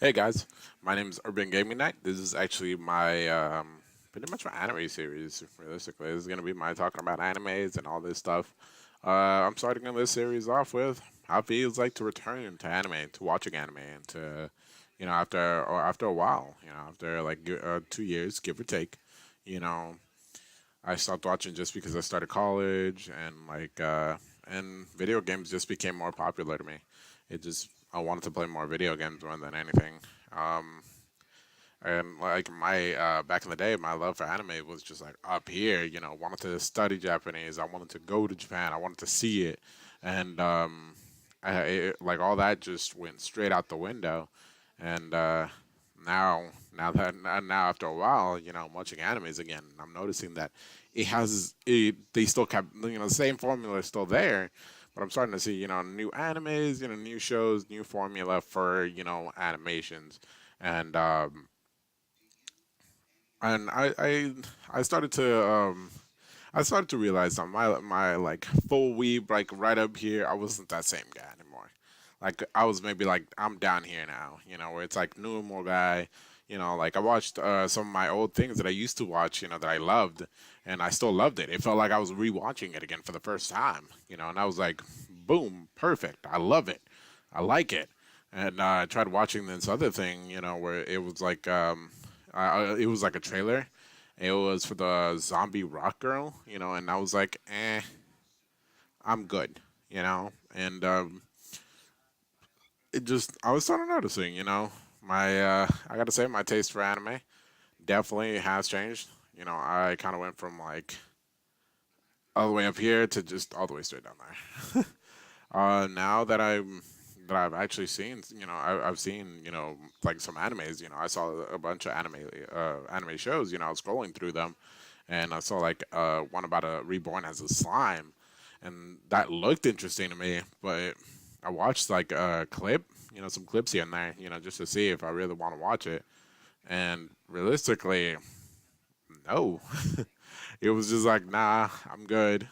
Hey guys, my name is Urban Gaming Night. This is actually my pretty much my anime series. Realistically, this is gonna be my talking about animes and all this stuff. I'm starting this series off with how it feels like to return to anime, to watching anime, and to after a while, after like 2 years, give or take, you know, I stopped watching just because I started college and video games just became more popular to me. I wanted to play more video games more than anything. Um, and like my back in the day, my love for anime was just like up here. Wanted to study Japanese. I wanted to go to Japan. I wanted to see it, and like all that just went straight out the window. And now, now after a while, I'm watching animes again. I'm noticing that they still kept, the same formula is still there, but I'm starting to see, new animes, new shows, new formula for, animations. And I started to realize that my like full weeb like right up here, I wasn't that same guy anymore. Like I was maybe like I'm down here now, where it's like new and more guy. Like I watched some of my old things that I used to watch, that I loved, and I still loved it. It felt like I was rewatching it again for the first time, and I was like, boom, perfect. I love it. I like it. And I tried watching this other thing, where it was like a trailer. It was for the zombie rock girl, and I was like, I'm good, And I was starting noticing, I gotta say, my taste for anime definitely has changed. I kind of went from like all the way up here to just all the way straight down there. Now that I've actually seen, I've seen, like some animes. I saw a bunch of anime shows. I was scrolling through them, and I saw like one about a reborn as a slime, and that looked interesting to me. But I watched like a clip, some clips here and there, just to see if I really want to watch it. And realistically, no, it was just like, nah, I'm good.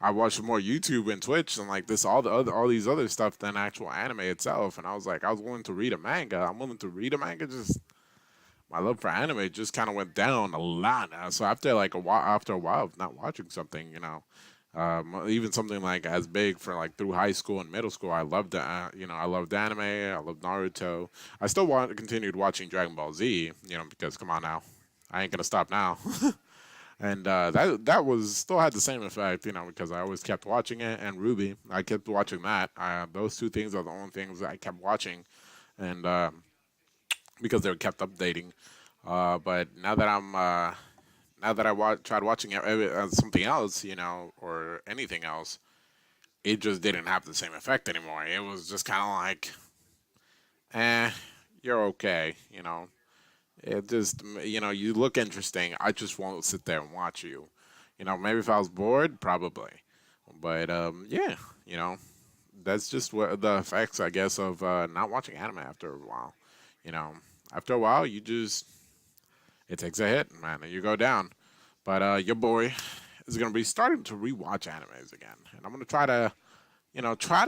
I watched more YouTube and Twitch and like this all these other stuff than actual anime itself. And I was like, I was willing to read a manga. I'm willing to read a manga. Just my love for anime just kind of went down a lot now. So after a while of not watching something, even something like as big for like through high school and middle school, I loved I loved anime. I loved Naruto. I still continued watching Dragon Ball Z, because come on now, I ain't gonna stop now. And that was still had the same effect, because I always kept watching it. And Ruby, I kept watching that. Those two things are the only things I kept watching, and because they were kept updating. But now that tried watching something else, or anything else, it just didn't have the same effect anymore. It was just kind of like, eh, you're okay, It just, you look interesting. I just won't sit there and watch you. Maybe if I was bored, probably. But yeah, you know, that's just what the effects, I guess, of not watching anime after a while. You know, after a while, it takes a hit, man, and you go down. But your boy is gonna be starting to rewatch animes again, and I'm gonna try to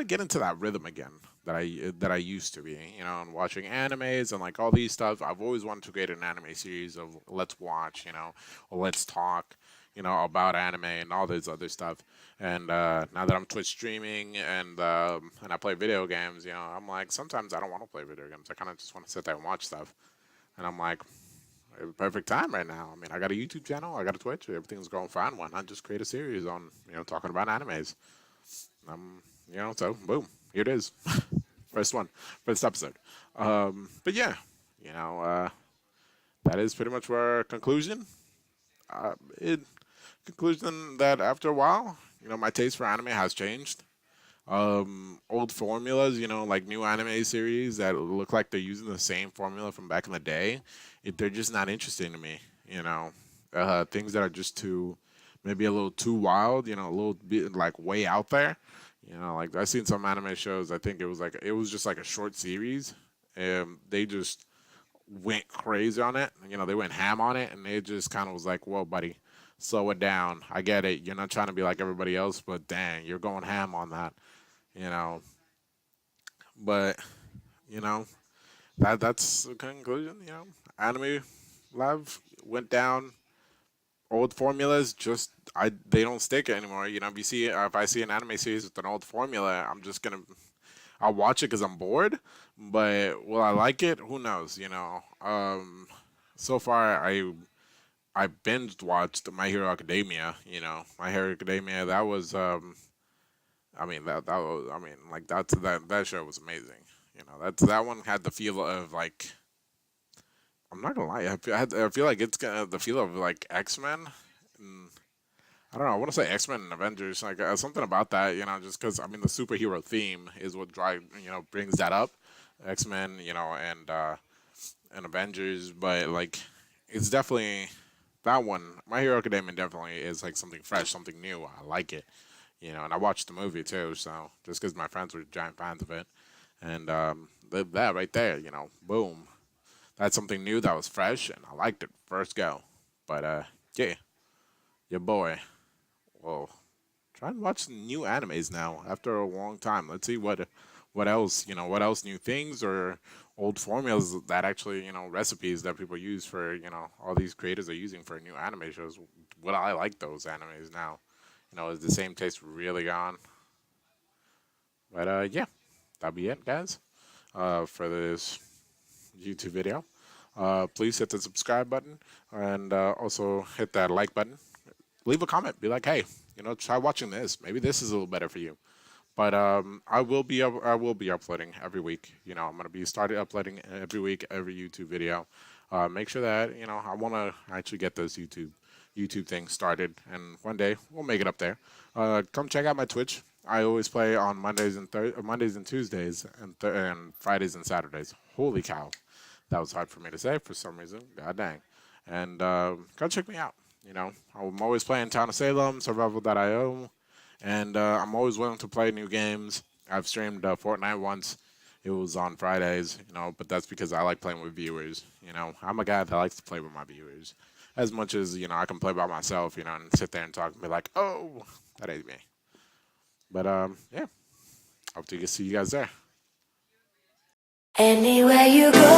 get into that rhythm again that I used to be, and watching animes and like all these stuff. I've always wanted to create an anime series of let's watch, or let's talk, about anime and all this other stuff. And now that I'm Twitch streaming and I play video games, I'm like sometimes I don't want to play video games. I kind of just want to sit there and watch stuff. And I'm like, perfect time right now. I mean, I got a YouTube channel, I got a Twitch, everything's going fine. Why not just create a series on, talking about animes? So boom, here it is. First one, first episode. But yeah, you know, uh, that is pretty much our conclusion. In conclusion, that after a while, my taste for anime has changed. Old formulas, like new anime series that look like they're using the same formula from back in the day, they're just not interesting to me. Things that are just too, maybe a little too wild, a little bit like way out there. Like I've seen some anime shows. I think it was just like a short series. They just went crazy on it. They went ham on it, and it just kind of was like, "Whoa, buddy, slow it down. I get it. You're not trying to be like everybody else, but dang, you're going ham on that." You know, but you know, that's the conclusion. Anime live went down. Old formulas just they don't stick anymore. If I see an anime series with an old formula, I'll watch it because I'm bored. But will I like it? Who knows? So far I binged watched My Hero Academia. My Hero Academia. That was I mean that was I mean like that show was amazing. That one had the feel of like I'm not gonna lie. I feel like it's got the feel of like X-Men. And I don't know. I want to say X-Men and Avengers. Like something about that. Just because I mean the superhero theme is what brings that up. X-Men. And Avengers. But like it's definitely that one. My Hero Academia definitely is like something fresh, something new. I like it. And I watched the movie too. So just because my friends were giant fans of it, and that right there. Boom. That's something new that was fresh, and I liked it first go. But yeah, your boy. Well, try and watch some new animes now after a long time. Let's see what else what else new things or old formulas that actually recipes that people use for all these creators are using for new anime shows. Would I like those animes now? Is the same taste really gone? But yeah, that'll be it, guys. For this YouTube video. Please hit the subscribe button and also hit that like button. Leave a comment. Be like, hey, try watching this. Maybe this is a little better for you. But I will be uploading every week. I'm gonna be started uploading every week, every YouTube video. Make sure that I want to actually get those YouTube things started, and one day we'll make it up there. Come check out my Twitch. I always play on Mondays and Tuesdays, and Fridays and Saturdays. Holy cow, that was hard for me to say for some reason. God dang. And come check me out. I'm always playing Town of Salem, Survival.io, and I'm always willing to play new games. I've streamed Fortnite once. It was on Fridays, but that's because I like playing with viewers. I'm a guy that likes to play with my viewers as much as I can play by myself, and sit there and talk and be like, oh, that ain't me. But yeah, hope to see you guys there. Anywhere you go.